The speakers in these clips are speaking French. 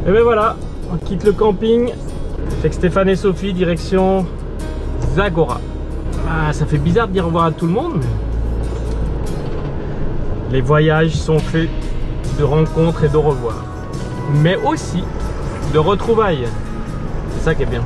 Et ben voilà, on quitte le camping avec Stéphane et Sophie, direction Zagora. Ah, ça fait bizarre de dire au revoir à tout le monde, mais les voyages sont faits de rencontres et de revoir, mais aussi de retrouvailles. C'est ça qui est bien.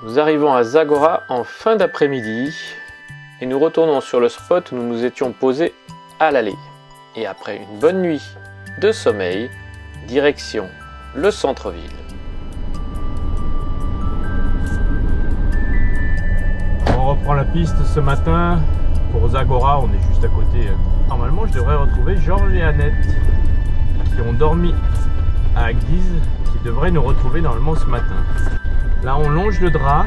Nous arrivons à Zagora en fin d'après-midi et nous retournons sur le spot où nous nous étions posés à l'aller. Et après une bonne nuit de sommeil, direction le centre-ville. On reprend la piste ce matin pour Zagora, on est juste à côté. Normalement je devrais retrouver Georges et Annette qui ont dormi à Guise, qui devraient nous retrouver normalement ce matin. Là on longe le drap,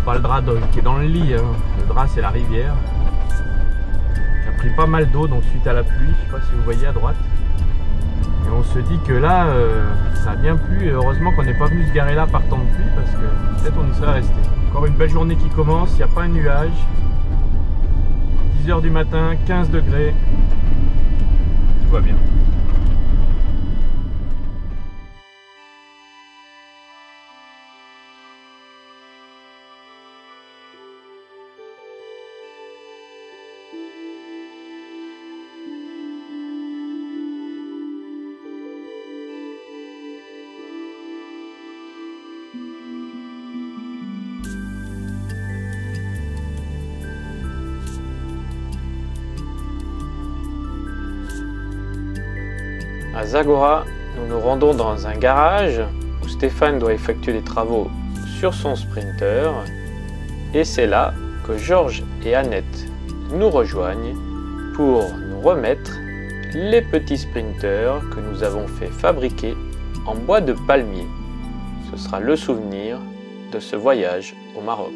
pas le drap qui est dans le lit, hein. Le drap c'est la rivière qui a pris pas mal d'eau donc suite à la pluie, je sais pas si vous voyez à droite. Et on se dit que là ça a bien plu et heureusement qu'on n'est pas venu se garer là par temps de pluie parce que peut-être on y serait resté. Encore une belle journée qui commence, il n'y a pas un nuage, 10 h du matin, 15 degrés, tout va bien. À Zagora, nous nous rendons dans un garage où Stéphane doit effectuer des travaux sur son Sprinter. Et c'est là que Georges et Annette nous rejoignent pour nous remettre les petits sprinters que nous avons fait fabriquer en bois de palmier. Ce sera le souvenir de ce voyage au Maroc.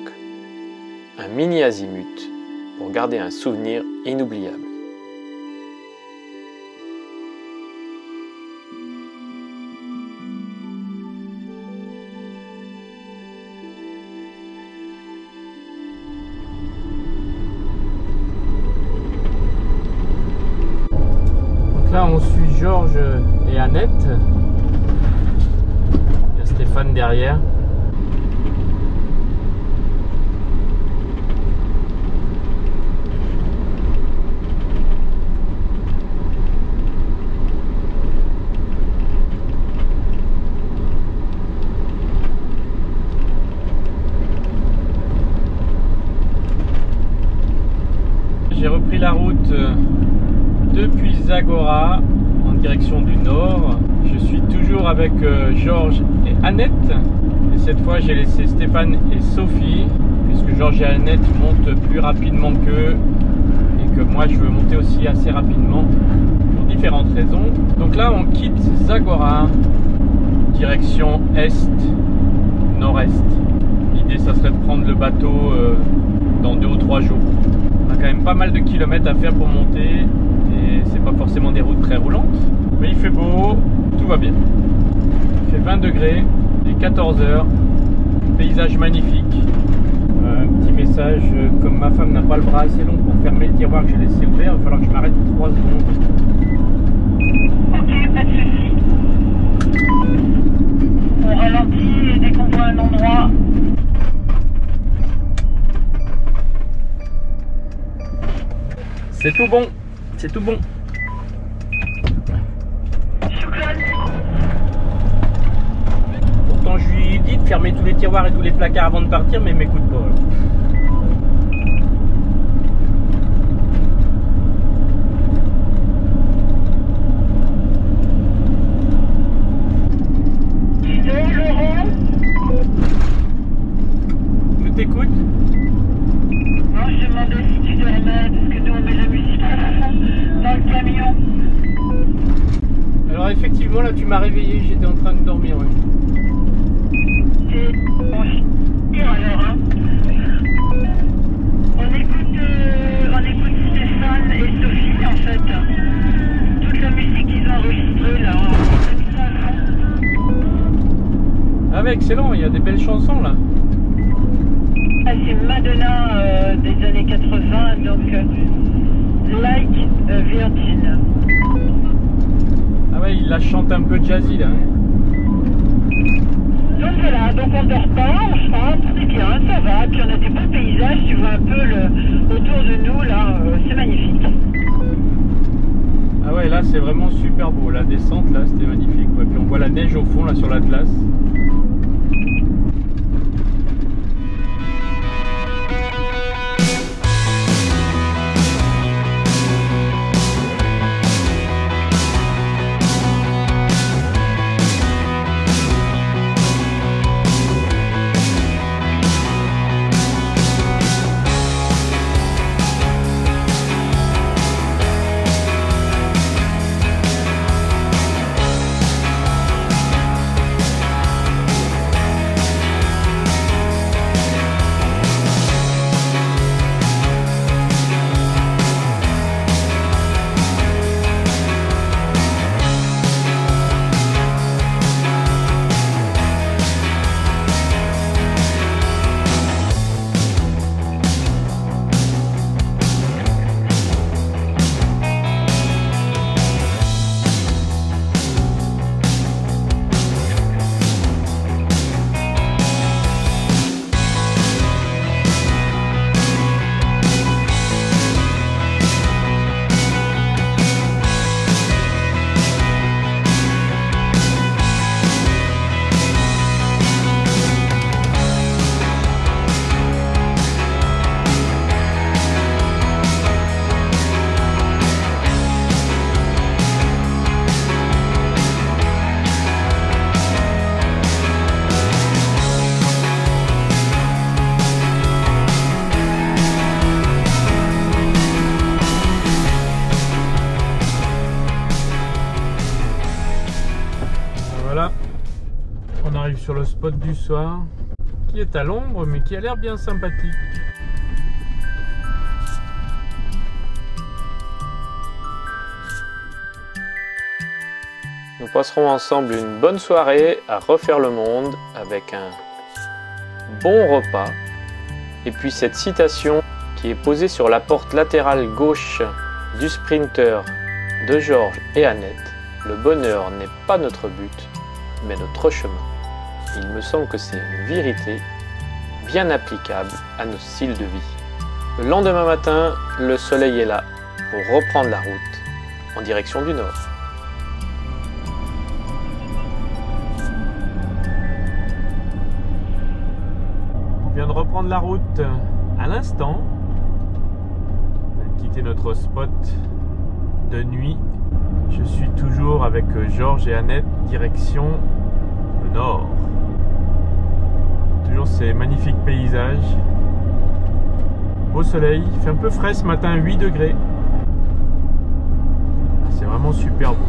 Un mini azimut pour garder un souvenir inoubliable. Là on suit Georges et Annette, il y a Stéphane derrière. J'ai repris la route depuis Zagora en direction du nord. Je suis toujours avec Georges et Annette et cette fois j'ai laissé Stéphane et Sophie puisque Georges et Annette montent plus rapidement qu'eux et que moi je veux monter aussi assez rapidement pour différentes raisons. Donc là on quitte Zagora direction est nord-est. L'idée ça serait de prendre le bateau dans 2 ou 3 jours. On a quand même pas mal de kilomètres à faire pour monter. Et c'est pas forcément des routes très roulantes, mais il fait beau, tout va bien. Il fait 20 degrés, il est 14 h, paysage magnifique. Un petit message, comme ma femme n'a pas le bras assez long pour fermer le tiroir que j'ai laissé ouvert, il va falloir que je m'arrête 3 secondes. Ok, pas de soucis. On ralentit et dès qu'on voit un endroit. C'est tout bon, c'est tout bon. Chocolat. fermer tous les tiroirs et tous les placards avant de partir, mais m'écoute pas. Je t'écoute. Non, je demandais si tu dormais, parce que nous on met la musique à fond dans le camion. Alors effectivement, là tu m'as réveillé, j'étais en train de dormir. Ouais. Et on tire alors, hein. On écoute Stéphane et Sophie en fait. Toute la musique qu'ils ont enregistrée là, on met ça à fond. Ah ouais, excellent, il y a des belles chansons là. Ah, c'est Madonna des années 80, donc Like a Virgin. Ah ouais, il la chante un peu jazzy là. Hein. Donc voilà, donc on dort pas, on chante, c'est bien, ça va, puis on a des beaux paysages, tu vois un peu autour de nous là, c'est magnifique. Ah ouais, là c'est vraiment super beau, la descente là c'était magnifique. Ouais, puis on voit la neige au fond là sur l'Atlas. Voilà, on arrive sur le spot du soir, qui est à l'ombre mais qui a l'air bien sympathique. Nous passerons ensemble une bonne soirée à refaire le monde avec un bon repas. Et puis cette citation qui est posée sur la porte latérale gauche du Sprinter de Georges et Annette. Le bonheur n'est pas notre but, mais notre chemin. Il me semble que c'est une vérité bien applicable à nos styles de vie. Le lendemain matin, le soleil est là pour reprendre la route en direction du nord. On vient de reprendre la route à l'instant. On vient de quitter notre spot de nuit. Je suis toujours avec Georges et Annette, direction le nord. Toujours ces magnifiques paysages. Beau soleil, il fait un peu frais ce matin, 8 degrés. C'est vraiment super beau.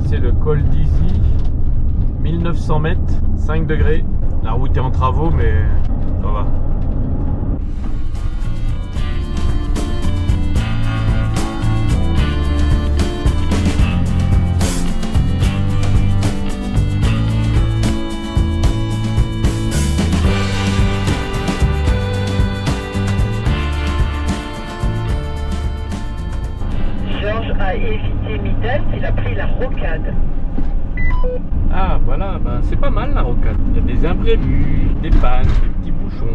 C'est le col d'Izy, 1900 mètres, 5 degrés. La route est en travaux, mais ça va. voilà, ben, c'est pas mal la rocade. Il y a des imprévus, des pannes, des petits bouchons.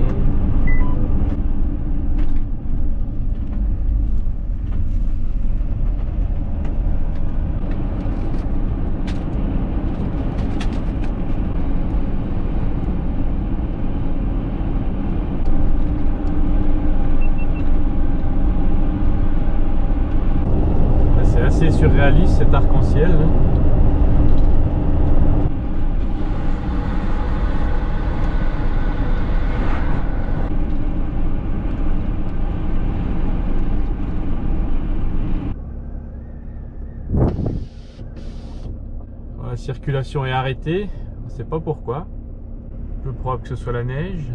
C'est assez surréaliste cet arc-en-ciel. La circulation est arrêtée, on ne sait pas pourquoi. Peu probable que ce soit la neige.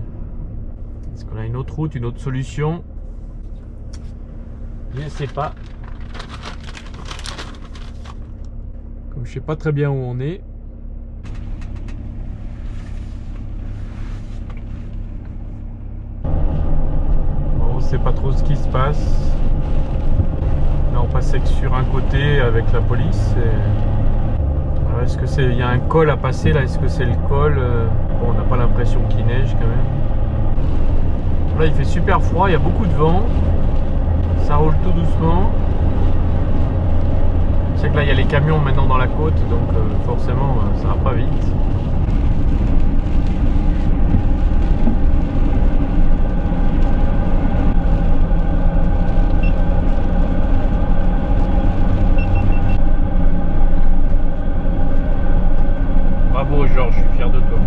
Est-ce qu'on a une autre route, une autre solution? Je ne sais pas. Comme je sais pas très bien où on est. Bon, on ne sait pas trop ce qui se passe. Là on passait que sur un côté avec la police. Est-ce que il y a un col à passer là? Est-ce que c'est le col? Bon, on n'a pas l'impression qu'il neige quand même. Là il fait super froid, il y a beaucoup de vent. Ça roule tout doucement. Je sais que là il y a les camions maintenant dans la côte, donc forcément ça va pas vite. Bravo Georges, je suis fier de toi.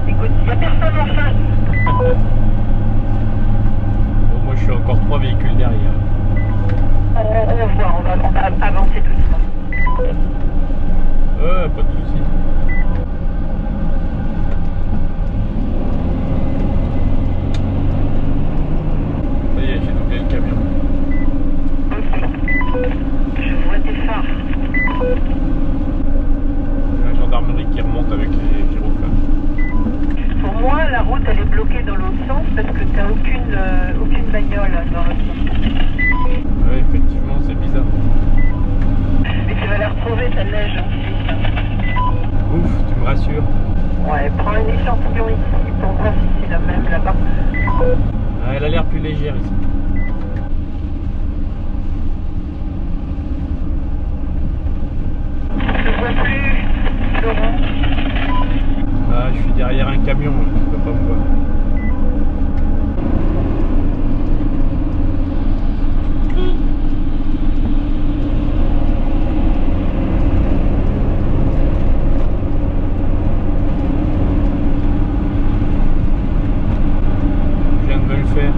Écoute, il n'y a personne en face. Bon, moi je suis encore 3 véhicules derrière. On va voir, on va avancer doucement. Pas de soucis. Ça y est, j'ai doublé le camion. Ok. Je vois tes phares. La gendarmerie qui remonte avec les gyrophares. Pour moi, la route elle est bloquée dans l'autre sens parce que tu n'as aucune bagnole dans l'autre sens. Ouais, effectivement, c'est bizarre. Mais tu vas la retrouver, ta neige ensuite. Ouf, tu me rassures. Ouais, prends un échantillon ici pour voir si c'est la même là-bas. Ah, elle a l'air plus légère ici. Je vois plus, Laurent. Ah, je suis derrière un camion, tu peux pas me voir. Je viens de me le faire.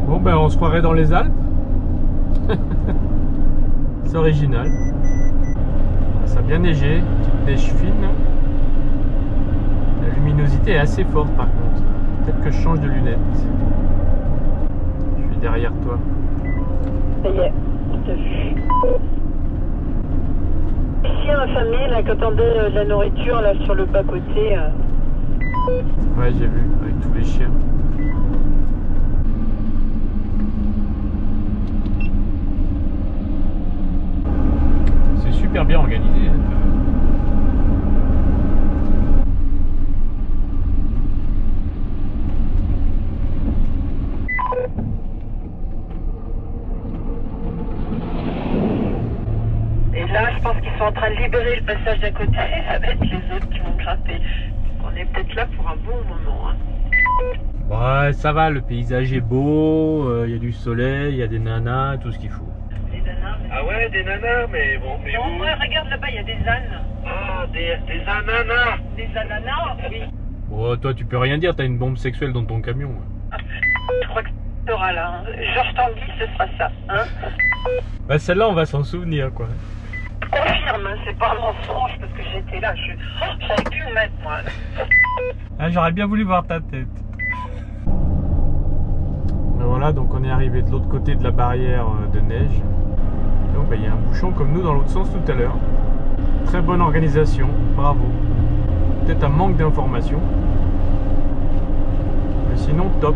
Bon ben on se croirait dans les Alpes. C'est original. Ça a bien neigé, petite neige fine. La luminosité est assez forte par contre. Peut-être que je change de lunettes. Je suis derrière toi. Ça y est, on t'a vu. Chien affamé là, qui attendait de la nourriture là sur le bas-côté. Ouais, j'ai vu, avec tous les chiens. C'est super bien organisé. Hein. Et là, je pense qu'ils sont en train de libérer le passage d'à côté avec les autres qui vont grimper. Donc on est peut-être là pour un bon moment. Hein. Ouais, ça va, le paysage est beau, il y a du soleil, il y a des nanas, tout ce qu'il faut. Des nanas, mais... Ah ouais, des nanas, mais bon, mais Non, ouais, regarde là-bas, il y a des ânes. Ah, des ananas. Des ananas, oui. Bon, toi, tu peux rien dire, t'as une bombe sexuelle dans ton camion. Je crois que tu auras là. Hein. Georges Tanguy, ce sera ça. Hein. Bah, celle-là, on va s'en souvenir, quoi. Confirme, hein, c'est pas un mensonge parce que j'étais là. J'aurais pu me mettre, moi. Ah, j'aurais bien voulu voir ta tête. Ben voilà, donc on est arrivé de l'autre côté de la barrière de neige. Donc il y a un bouchon comme nous dans l'autre sens tout à l'heure. Très bonne organisation, bravo. Peut-être un manque d'informations. Mais sinon, top.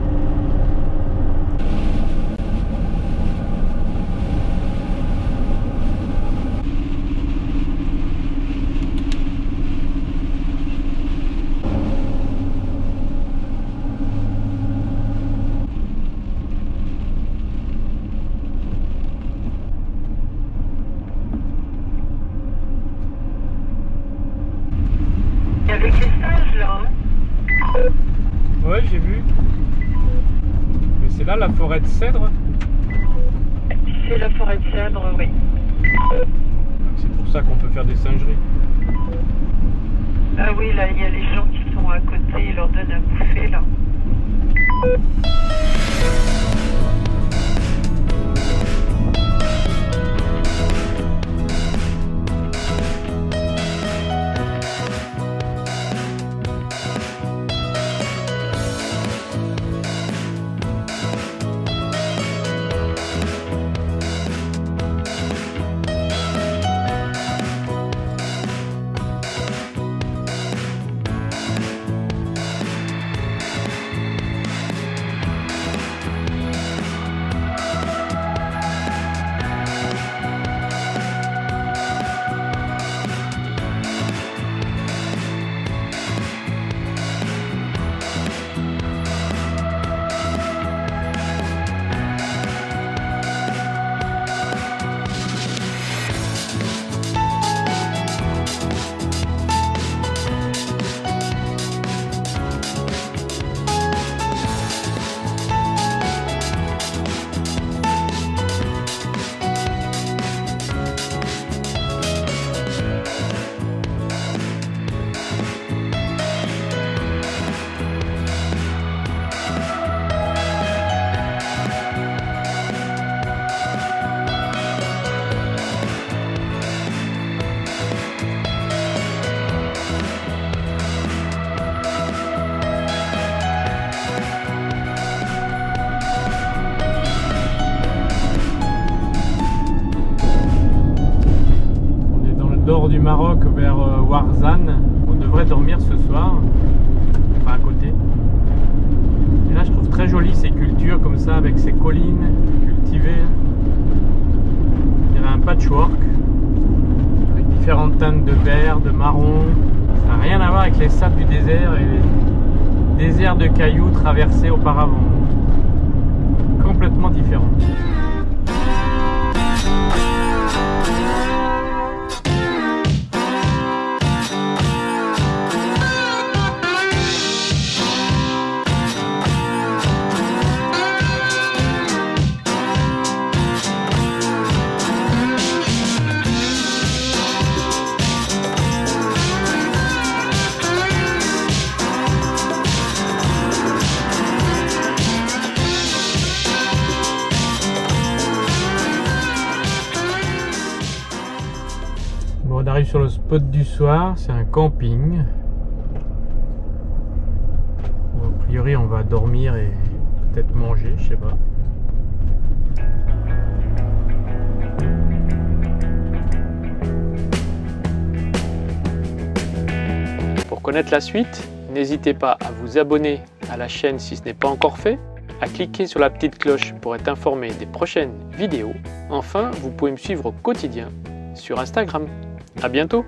avec les singes là. Hein. Ouais, j'ai vu. Mais c'est là la forêt de cèdre. C'est la forêt de cèdre, oui. C'est pour ça qu'on peut faire des singeries. Ah oui, là, il y a les gens qui sont à côté, ils leur donnent à bouffer là. Du Maroc vers Ouarzane. On devrait dormir ce soir, enfin à côté. Et là je trouve très joli ces cultures comme ça avec ces collines cultivées. Il y a un patchwork avec différentes teintes de vert, de marron. Ça n'a rien à voir avec les sables du désert et les déserts de cailloux traversés auparavant. Complètement différent. On arrive sur le spot du soir, c'est un camping. Bon, a priori on va dormir et peut-être manger, je sais pas. Pour connaître la suite, n'hésitez pas à vous abonner à la chaîne si ce n'est pas encore fait, à cliquer sur la petite cloche pour être informé des prochaines vidéos. Enfin, vous pouvez me suivre au quotidien sur Instagram. À bientôt!